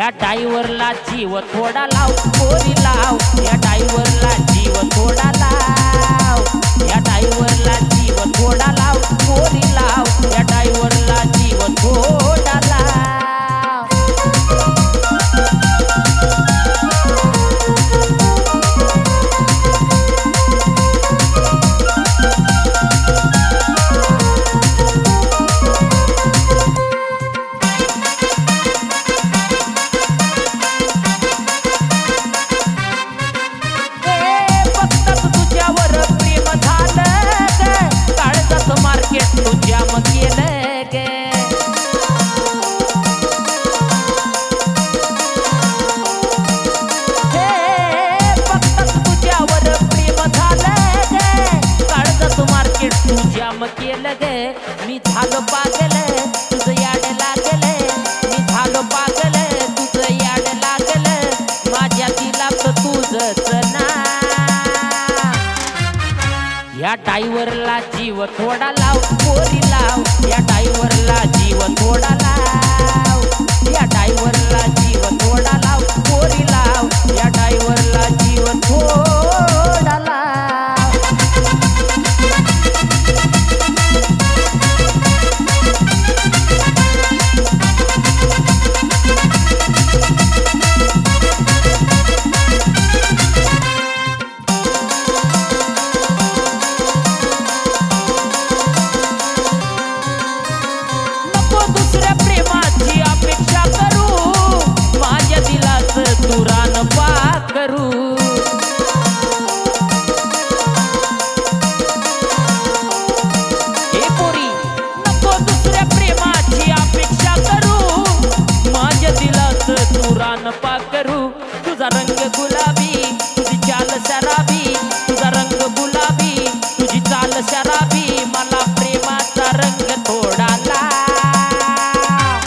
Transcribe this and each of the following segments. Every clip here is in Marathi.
या ड्रायव्हरला जीव थोडा लाव पोरी लाव, या ड्रायव्हरला जीव थोडा लाव, या ड्रायव्हरला जीव थोडा लाव पोरी लाव, या ड्रायव्हरला जीव थोडा लाव. केलं ग मी झालो पागल तुझं याड लागल, मी झालो पागल तुझं याड लागल, माझ्या दिलात तुझंच ना. या ड्रायव्हरला जीव थोडा लाव पोरी लाव, या ड्रायव्हरला जीव थोडा लाव, या ड्रायव्हरला जीव थोडा लाव पोरी लाव, या ड्रायव्हरला जीव थोडा लाव. करू तुझा रंग गुलाबी तुझी चाल शराबी, तुझा रंग गुलाबी तुझी चाल शराबी, मला प्रेमाचा रंग थोडा लाव.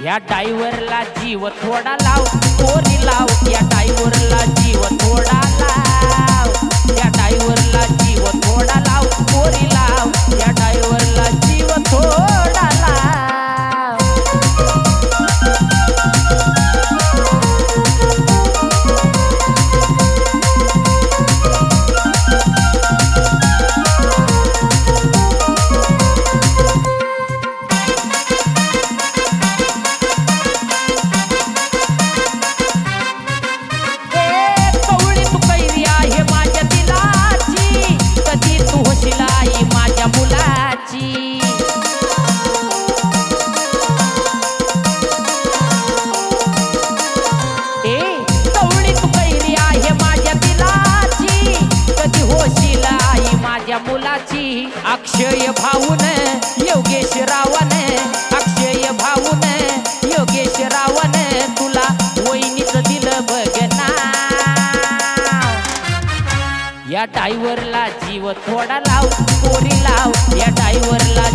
या ड्रायव्हरला जीव थोडा लाव पोरी लाव, या ड्रायव्हरला जीव थोडा लाव, या ड्रायव्हरला जीव थोडा लाव पोरी लाव, या ड्रायव्हरला जीव थोडा लाव. मुलाची अक्षय भाऊन योगेश रावण, अक्षय भाऊन योगेश रावण, तुला वहिनीच दिलं बघना. या ड्रायव्हरला जीव थोडा लाव पोरी लाव, या ड्रायव्हरला